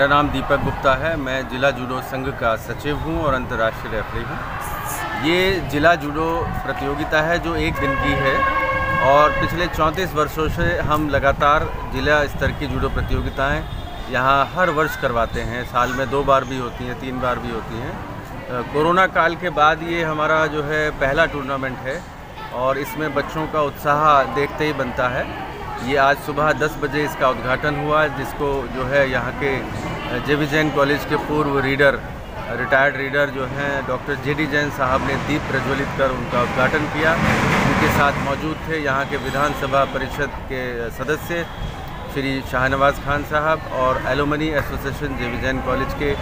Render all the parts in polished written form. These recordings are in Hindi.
मेरा नाम दीपक गुप्ता है। मैं जिला जूडो संघ का सचिव हूं और अंतर्राष्ट्रीय रेफरी हूं। ये जिला जूडो प्रतियोगिता है जो एक दिन की है और पिछले 34 वर्षों से हम लगातार जिला स्तर की जूडो प्रतियोगिताएं यहाँ हर वर्ष करवाते हैं। साल में 2 बार भी होती हैं, 3 बार भी होती हैं। कोरोना काल के बाद ये हमारा जो है पहला टूर्नामेंट है और इसमें बच्चों का उत्साह देखते ही बनता है। ये आज सुबह 10 बजे इसका उद्घाटन हुआ, जिसको जो है यहाँ के JV जैन कॉलेज के पूर्व रिटायर्ड रीडर जो हैं डॉक्टर JD जैन साहब ने दीप प्रज्वलित कर उनका उद्घाटन किया। उनके साथ मौजूद थे यहाँ के विधानसभा परिषद के सदस्य श्री शाहनवाज खान साहब और alumni association JV Jain college के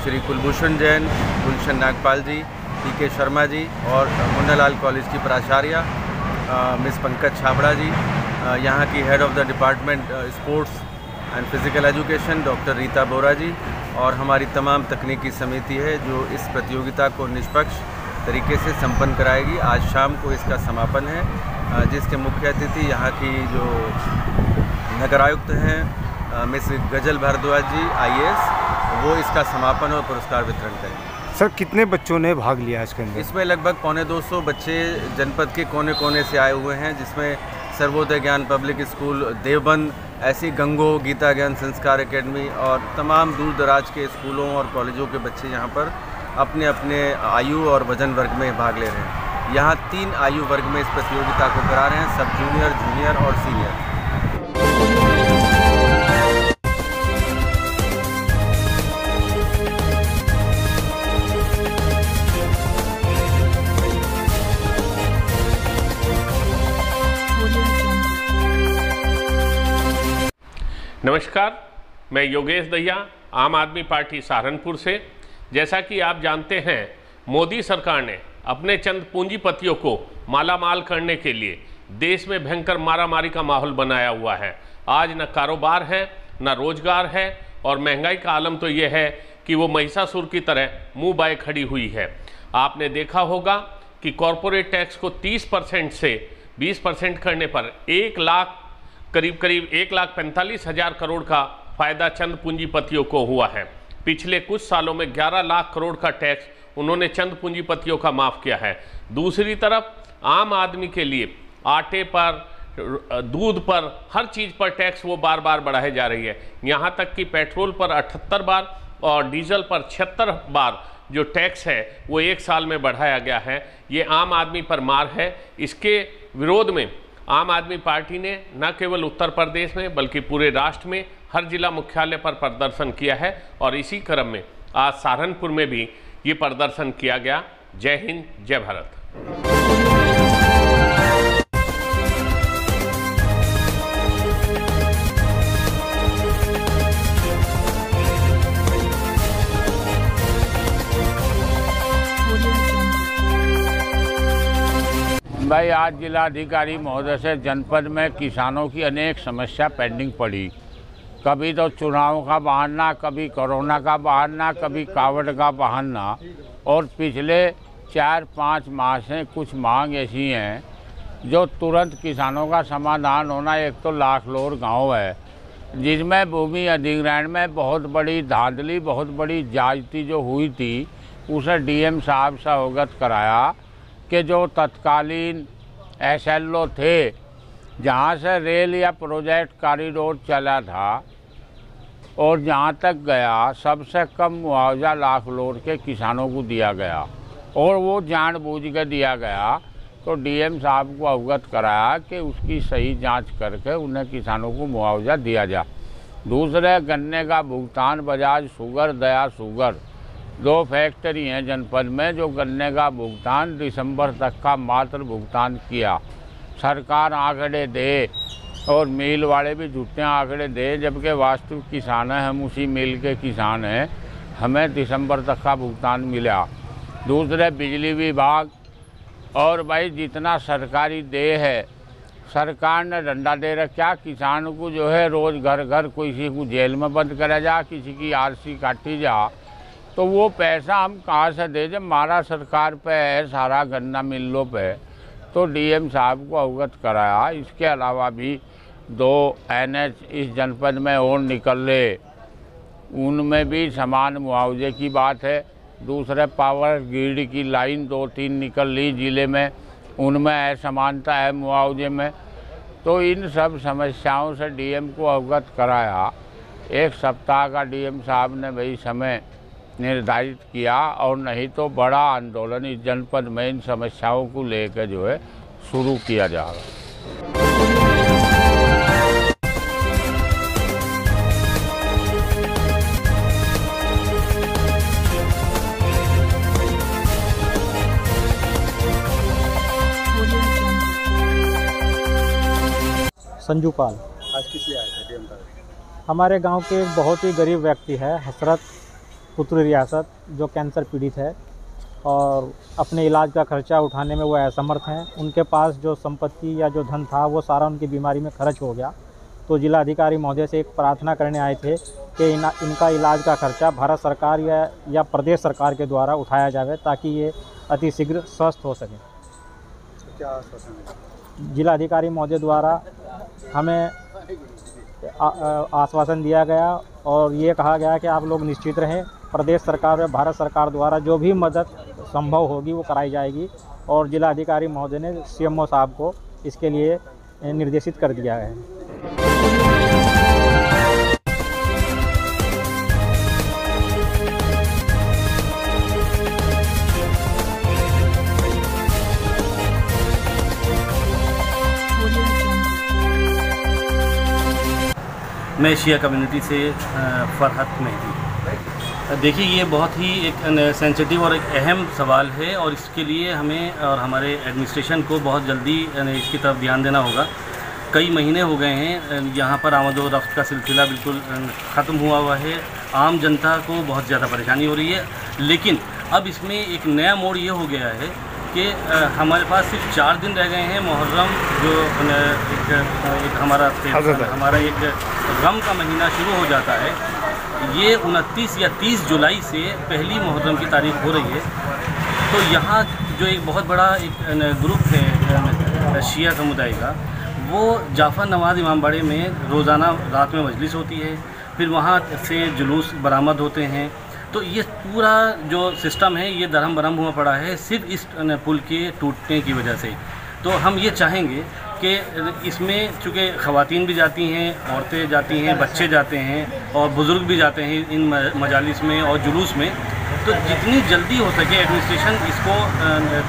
श्री कुलभूषण जैन, गुलशन नागपाल जी, PK शर्मा जी और मुन्नालाल कॉलेज की प्राचार्य मिस पंकज छाबड़ा जी, यहाँ की head of the department sports and physical education doctor Rita Bora ji और हमारी तमाम तकनीकी समिति है जो इस प्रतियोगिता को निष्पक्ष तरीके से संपन्न कराएगी। आज शाम को इसका समापन है, जिसके मुख्य अतिथि यहाँ की जो नगर आयुक्त हैं मिस गजल भारद्वाज जी IAS, वो इसका समापन और पुरस्कार वितरण करेंगे। सर, कितने बच्चों ने भाग लिया इसके अंदर? इसमें लगभग 250 बच्चे जनपद के कोने कोने से आए हुए हैं, जिसमें सर्वोदय ज्ञान पब्लिक स्कूल देवबंद, ऐसी गंगो गीता ज्ञान संस्कार एकेडमी और तमाम दूर दराज के स्कूलों और कॉलेजों के बच्चे यहाँ पर अपने अपने आयु और वजन वर्ग में भाग ले रहे हैं। यहाँ 3 आयु वर्ग में इस प्रतियोगिता को करा रहे हैं, सब जूनियर, जूनियर और सीनियर। नमस्कार, मैं योगेश दहिया, आम आदमी पार्टी सहारनपुर से। जैसा कि आप जानते हैं, मोदी सरकार ने अपने चंद पूंजीपतियों को मालामाल करने के लिए देश में भयंकर मारामारी का माहौल बनाया हुआ है। आज न कारोबार है, न रोजगार है और महंगाई का आलम तो ये है कि वो महिषासुर की तरह मुंह बाए खड़ी हुई है। आपने देखा होगा कि कॉरपोरेट टैक्स को 30% से 20% करने पर करीब 1,45,000 करोड़ का फायदा चंद पूंजीपतियों को हुआ है। पिछले कुछ सालों में 11 लाख करोड़ का टैक्स उन्होंने चंद पूंजीपतियों का माफ़ किया है। दूसरी तरफ आम आदमी के लिए आटे पर, दूध पर, हर चीज़ पर टैक्स वो बार बार बढ़ाए जा रही है। यहाँ तक कि पेट्रोल पर 78 बार और डीजल पर 76 बार जो टैक्स है वो 1 साल में बढ़ाया गया है। ये आम आदमी पर मार है। इसके विरोध में आम आदमी पार्टी ने न केवल उत्तर प्रदेश में बल्कि पूरे राष्ट्र में हर जिला मुख्यालय पर प्रदर्शन किया है और इसी क्रम में आज सहारनपुर में भी ये प्रदर्शन किया गया। जय हिंद, जय भारत। भाई, आज जिलाधिकारी महोदय से जनपद में किसानों की अनेक समस्या पेंडिंग पड़ी। कभी तो चुनाव का बहाना, कभी कोरोना का बहाना, कभी कावड़ का बहाना और पिछले 4-5 माह से कुछ मांग ऐसी हैं जो तुरंत किसानों का समाधान होना। एक तो लाखलोर गांव है जिसमें भूमि अधिग्रहण में बहुत बड़ी धांधली, बहुत बड़ी ज्यादती जो हुई थी, उसे DM साहब से अवगत कराया कि जो तत्कालीन SLO थे, जहाँ से रेल या प्रोजेक्ट कॉरिडोर चला था और जहाँ तक गया सबसे कम मुआवजा लाखलोर के किसानों को दिया गया और वो जानबूझ के दिया गया। तो DM साहब को अवगत कराया कि उसकी सही जांच करके उन्हें किसानों को मुआवजा दिया जाए। दूसरे, गन्ने का भुगतान बजाज शुगर, दया शुगर, 2 फैक्ट्री हैं जनपद में जो गन्ने का भुगतान दिसंबर तक का मात्र भुगतान किया। सरकार आंकड़े दे और मिल वाले भी झूठे आंकड़े दे, जबकि वास्तविक किसान हैं, हम उसी मिल के किसान हैं, हमें दिसंबर तक का भुगतान मिला। दूसरे, बिजली विभाग और भाई जितना सरकारी देय है सरकार ने डंडा दे रखा। किसान को जो है रोज़ घर घर किसी को जेल में बंद करा जा, किसी की RC काटी जा, तो वो पैसा हम कहाँ से दे? जब मारा सरकार पे है सारा गन्ना मिलों पे। तो DM साहब को अवगत कराया। इसके अलावा भी 2 NH इस जनपद में और निकल रहे उनमें भी समान मुआवजे की बात है। दूसरे पावर ग्रिड की लाइन 2-3 निकल ली ज़िले में, उनमें असमानता है मुआवजे में। तो इन सब समस्याओं से डीएम को अवगत कराया। 1 सप्ताह का डीएम साहब ने भाई समय निर्धारित किया, और नहीं तो बड़ा आंदोलन इस जनपद में इन समस्याओं को लेकर जो है शुरू किया जाएगा। संजू पाल। आज किस लिए आए थे डीएम साहब? हमारे गांव के एक बहुत ही गरीब व्यक्ति है, हसरत पुत्र रियासत, जो कैंसर पीड़ित है और अपने इलाज का खर्चा उठाने में वो असमर्थ हैं। उनके पास जो संपत्ति या जो धन था वो सारा उनकी बीमारी में खर्च हो गया। तो जिलाधिकारी महोदय से एक प्रार्थना करने आए थे कि इनका इलाज का खर्चा भारत सरकार या प्रदेश सरकार के द्वारा उठाया जाए, ताकि ये अतिशीघ्र स्वस्थ हो सके। क्या आश्वासन है? जिलाधिकारी महोदय द्वारा हमें आश्वासन दिया गया और ये कहा गया कि आप लोग निश्चित रहें, प्रदेश सरकार व भारत सरकार द्वारा जो भी मदद संभव होगी वो कराई जाएगी। और जिलाधिकारी महोदय ने सीएमओ साहब को इसके लिए निर्देशित कर दिया है। मैं शिया कम्युनिटी से फरहत मेहदी। देखिए, ये बहुत ही एक सेंसिटिव और एक अहम सवाल है, और इसके लिए हमें और हमारे एडमिनिस्ट्रेशन को बहुत जल्दी इसकी तरफ ध्यान देना होगा। कई महीने हो गए हैं यहाँ पर आमद व रफ्त का सिलसिला बिल्कुल ख़त्म हुआ है। आम जनता को बहुत ज़्यादा परेशानी हो रही है, लेकिन अब इसमें एक नया मोड़ ये हो गया है कि हमारे पास सिर्फ 4 दिन रह गए हैं। मुहर्रम जो एक हमारा एक गम का महीना शुरू हो जाता है, ये 29 या 30 जुलाई से पहली मुहर्रम की तारीख हो रही है। तो यहाँ जो एक बहुत बड़ा एक ग्रुप है शिया समुदाय का, वो जाफ़र नवाज़ इमामबाड़े में रोज़ाना रात में मजलिस होती है, फिर वहाँ से जुलूस बरामद होते हैं। तो ये पूरा जो सिस्टम है ये दरहम बरहम हुआ पड़ा है सिर्फ इस पुल के टूटने की वजह से। तो हम ये चाहेंगे कि इसमें चूँकि ख़वातीन भी जाती हैं, औरतें जाती हैं, बच्चे जाते हैं और बुज़ुर्ग भी जाते हैं इन मजालिस में और जुलूस में, तो जितनी जल्दी हो सके एडमिनिस्ट्रेशन इसको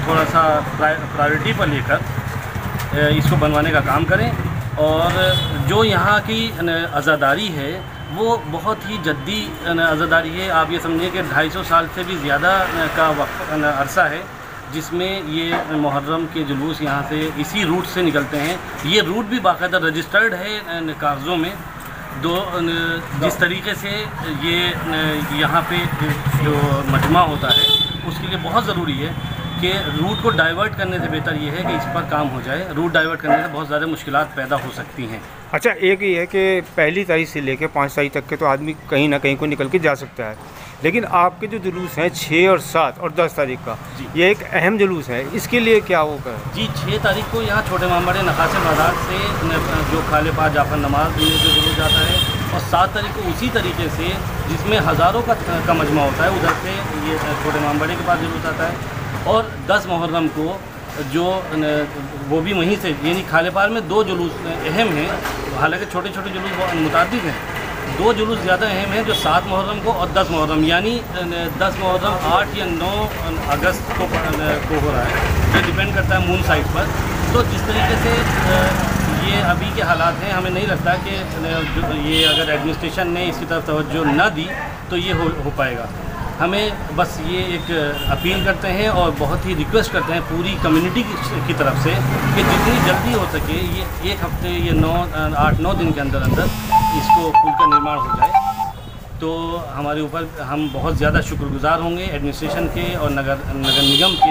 थोड़ा सा प्रायोरिटी पर लेकर इसको बनवाने का काम करें। और जो यहाँ की आज़ादारी है वो बहुत ही जद्दी आज़ादारी है। आप ये समझिए कि 250 साल से भी ज़्यादा का अरसा है जिसमें ये मुहर्रम के जुलूस यहाँ से इसी रूट से निकलते हैं। ये रूट भी बाकायदा रजिस्टर्ड है कागज़ों में। जिस तरीके से ये यहाँ पे जो मजमा होता है उसके लिए बहुत ज़रूरी है कि रूट को डाइवर्ट करने से बेहतर ये है कि इस पर काम हो जाए। रूट डाइवर्ट करने से बहुत ज़्यादा मुश्किलात पैदा हो सकती हैं। अच्छा, एक ये है कि 1 तारीख से लेकर 5 तारीख तक के तो आदमी कहीं ना कहीं को निकल के जा सकता है, लेकिन आपके जो जुलूस हैं 6 और 7 और 10 तारीख का, ये एक अहम जुलूस है, इसके लिए क्या होगा? जी, 6 तारीख को यहाँ छोटे इमामबाड़े नखासे बाजार से जो खाले पास जाफर नमाज में जो जुलूस जाता है, और 7 तारीख को उसी तरीके से जिसमें हज़ारों का मजमा होता है उधर से ये छोटे इमामबाड़े के पास जुलूस आता है। और 10 मुहर्रम को जो वो भी वहीं से, यानी खालेपार में 2 जुलूस अहम हैं, हालांकि छोटे छोटे जुलूस मुताबिक हैं। 2 जुलूस ज़्यादा अहम हैं जो 7 मुहर्रम को और 10 मुहर्रम, यानी 10 मुहर्रम 8 या 9 अगस्त को हो रहा है। ये डिपेंड करता है मून साइड पर। तो जिस तरीके से ये अभी के हालात हैं, हमें नहीं लगता कि ये अगर एडमिनिस्ट्रेशन ने इसकी तरफ तवज्जो न दी तो ये हो पाएगा। हमें बस ये एक अपील करते हैं और बहुत ही रिक्वेस्ट करते हैं पूरी कम्युनिटी की तरफ से कि जितनी जल्दी हो सके ये 1 हफ्ते, ये 8-9 दिन के अंदर इसको पुल का निर्माण हो जाए। तो हमारे ऊपर हम बहुत ज़्यादा शुक्रगुजार होंगे एडमिनिस्ट्रेशन के और नगर निगम के।